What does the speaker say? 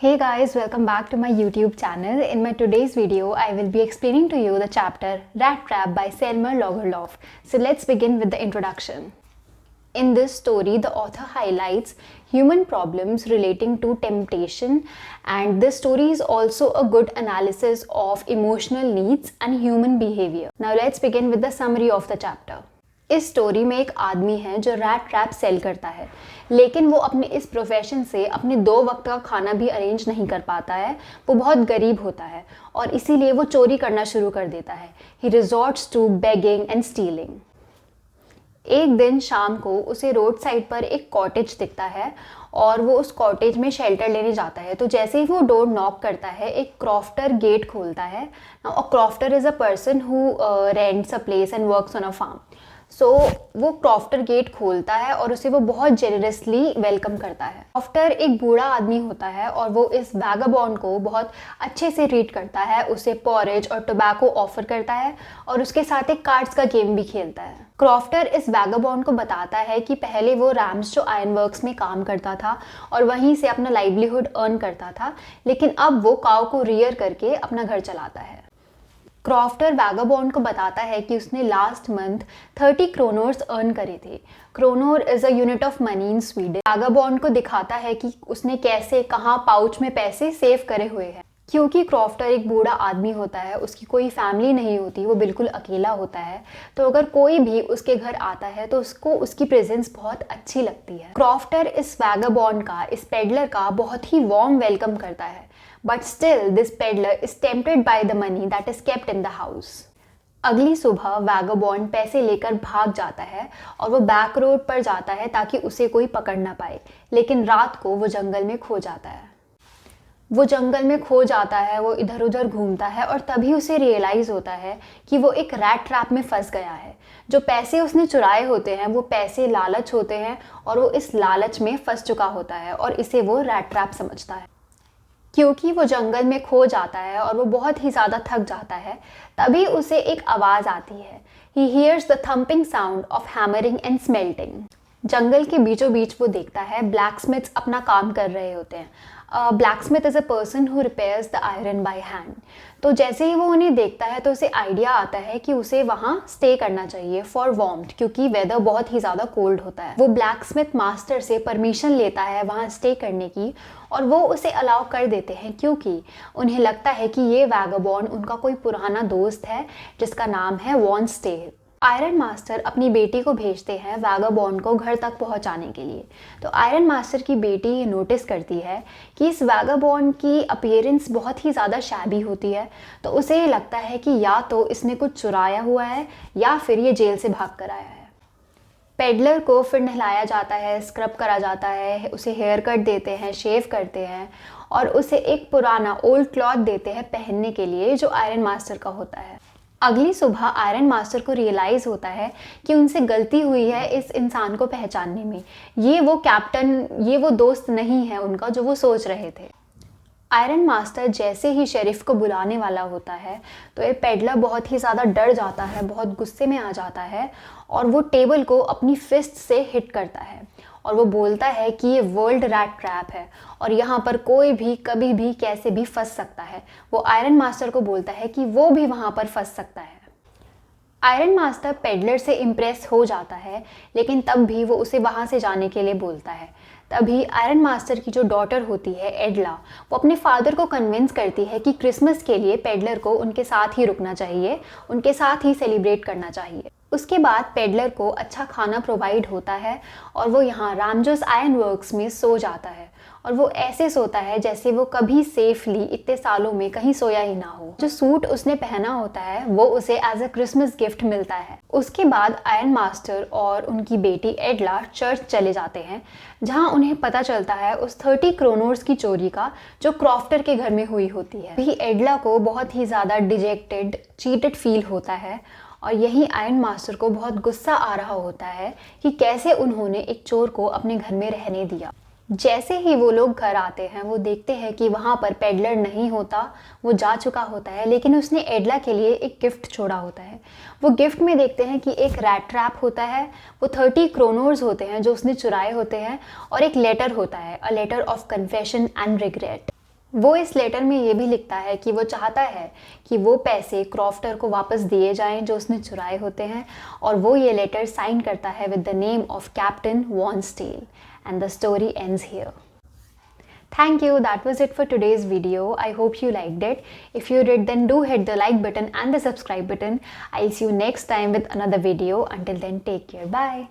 Hey guys, welcome back to my YouTube channel. In my today's video, I will be explaining to you the chapter Rat Trap by Selmer Lagerlof. So let's begin with the introduction. In this story, the author highlights human problems relating to temptation, and this story is also a good analysis of emotional needs and human behavior. Now let's begin with the summary of the chapter. इस story में एक आदमी है जो rat trap cell करता है, लेकिन वो अपने इस प्रोफेशन से अपने 2 वक्त का खाना भी अरेंज नहीं कर पाता है। वो बहुत गरीब होता है और इसीलिए वो चोरी करना शुरू कर देता है। He resorts to begging and stealing. एक दिन शाम को उसे रोड साइड पर एक कॉटेज दिखता है और वो उस कॉटेज में शेल्टर लेने जाता है। तो जैसे ही वो डोर नॉक करता है, एक क्रॉफ्टर गेट खोलता है। Now a crofter is a person who rents a place and works on a farm. So वो क्रॉफ्टर गेट खोलता है और उसे वो बहुत जेनरसली वेलकम करता है। क्रॉफ्टर एक बूढ़ा आदमी होता है और वो इस वैगाबॉन्ड को बहुत अच्छे से ट्रीट करता है, उसे पॉरेज और टोबैको ऑफर करता है और उसके साथ एक कार्ड्स का गेम भी खेलता है। क्रॉफ्टर इस वैगाबॉन्ड को बताता है कि पहले वो रैम्स जो आयरन वर्क्स में काम करता था और वहीं से अपना लाइवलीहुड अर्न करता था, लेकिन अब वो काऊ को रियर करके अपना घर चलाता है। क्रॉफ्टर वैगाबॉन्ड को बताता है कि उसने लास्ट मंथ 30 क्रोनोर्स अर्न करे थे। Kronor is a unit of money in Sweden. Vagabond को दिखाता है कि उसने कैसे कहाँ पाउच में पैसे सेव करे हुए हैं। क्योंकि क्रॉफ्टर एक बूढ़ा आदमी होता है, उसकी कोई फैमिली नहीं होती, वो बिल्कुल अकेला होता है, तो अगर कोई भी उसके घर आता है तो उसको उसकी प्रेजेंस बहुत अच्छी लगती है। क्रॉफ्टर इस वैगाबॉन्ड का, इस पेडलर का बहुत ही वार्म वेलकम करता है, but still this peddler is tempted by the money that is kept in the house. अगली सुबह वैगाबॉन्ड पैसे लेकर भाग जाता है और वो बैक रोड पर जाता है ताकि उसे कोई पकड़ ना पाए, लेकिन रात को वो जंगल में खो जाता है। वो जंगल में खो जाता है, वो इधर उधर घूमता है और तभी उसे रियलाइज़ होता है कि वो एक रैट ट्रैप में फंस गया है। जो पैसे उसने चुराए होते हैं वो पैसे लालच होते हैं और वो इस लालच में फंस चुका होता है और इसे वो रैट ट्रैप समझता है। क्योंकि वो जंगल में खो जाता है और वो बहुत ही ज़्यादा थक जाता है, तभी उसे एक आवाज़ आती है। He hears the thumping sound of hammering and smelting. जंगल के बीचों बीच वो देखता है ब्लैकस्मिथ्स अपना काम कर रहे होते हैं। Blacksmith is a person who repairs the iron by hand. तो जैसे ही वो उन्हें देखता है तो उसे आइडिया आता है कि उसे वहाँ स्टे करना चाहिए फॉर वार्मथ, क्योंकि वेदर बहुत ही ज़्यादा कोल्ड होता है। वो ब्लैकस्मिथ मास्टर से परमिशन लेता है वहाँ स्टे करने की और वो उसे अलाउ कर देते हैं, क्योंकि उन्हें लगता है कि ये वैगाबॉन्ड उनका कोई पुराना दोस्त है जिसका नाम है वॉन स्टेल। आयरन मास्टर अपनी बेटी को भेजते हैं वैगाबॉन्ड को घर तक पहुंचाने के लिए। तो आयरन मास्टर की बेटी ये नोटिस करती है कि इस वैगाबॉन्ड की अपीयरेंस बहुत ही ज़्यादा शैबी होती है, तो उसे ये लगता है कि या तो इसने कुछ चुराया हुआ है या फिर ये जेल से भाग कर आया है। पेडलर को फिर नहलाया जाता है, स्क्रब करा जाता है, उसे हेयर कट देते हैं, शेव करते हैं और उसे एक पुराना ओल्ड क्लॉथ देते हैं पहनने के लिए जो आयरन मास्टर का होता है। अगली सुबह आयरन मास्टर को रियलाइज़ होता है कि उनसे गलती हुई है इस इंसान को पहचानने में। ये वो कैप्टन, ये वो दोस्त नहीं है उनका जो वो सोच रहे थे। आयरन मास्टर जैसे ही शेरिफ को बुलाने वाला होता है तो ये पेडलर बहुत ही ज़्यादा डर जाता है, बहुत गुस्से में आ जाता है और वो टेबल को अपनी फिस्ट से हिट करता है और वो बोलता है कि ये वर्ल्ड रैट ट्रैप है और यहाँ पर कोई भी कभी भी कैसे भी फंस सकता है। वो आयरन मास्टर को बोलता है कि वो भी वहाँ पर फंस सकता है। आयरन मास्टर पेडलर से इम्प्रेस हो जाता है, लेकिन तब भी वो उसे वहाँ से जाने के लिए बोलता है। तभी आयरन मास्टर की जो डॉटर होती है एडला, वो अपने फादर को कन्विंस करती है कि क्रिसमस के लिए पेडलर को उनके साथ ही रुकना चाहिए, उनके साथ ही सेलिब्रेट करना चाहिए। उसके बाद पेडलर को अच्छा खाना प्रोवाइड होता है और वो यहाँ रामजोस आयरन वर्क्स में सो जाता है और वो ऐसे सोता है जैसे वो कभी सेफली इतने सालों में कहीं सोया ही ना हो। जो सूट उसने पहना होता है वो उसे एज अ क्रिसमस गिफ्ट मिलता है। उसके बाद आयरन मास्टर और उनकी बेटी एडला चर्च चले जाते हैं, जहाँ उन्हें पता चलता है उस 30 क्रोनोर्स की चोरी का जो क्रॉफ्टर के घर में हुई होती है। वही एडला को बहुत ही ज़्यादा डिजेक्टेड, चीटेड फील होता है और यही आयरन मास्टर को बहुत गुस्सा आ रहा होता है कि कैसे उन्होंने एक चोर को अपने घर में रहने दिया। जैसे ही वो लोग घर आते हैं वो देखते हैं कि वहाँ पर पेडलर नहीं होता, वो जा चुका होता है, लेकिन उसने एडला के लिए एक गिफ्ट छोड़ा होता है। वो गिफ्ट में देखते हैं कि एक रैट ट्रैप होता है, वो 30 क्रोनोर्स होते हैं जो उसने चुराए होते हैं और एक लेटर होता है, a letter of confession and regret. वो इस लेटर में ये भी लिखता है कि वो चाहता है कि वो पैसे क्रॉफ्टर को वापस दिए जाएं जो उसने चुराए होते हैं, और वो ये लेटर साइन करता है with the name of captain Von Steel, and the story ends here. Thank you, that was it for today's video. I hope you liked it. If you did, then do hit the like button and the subscribe button. I'll see you next time with another video. Until then, take care. Bye.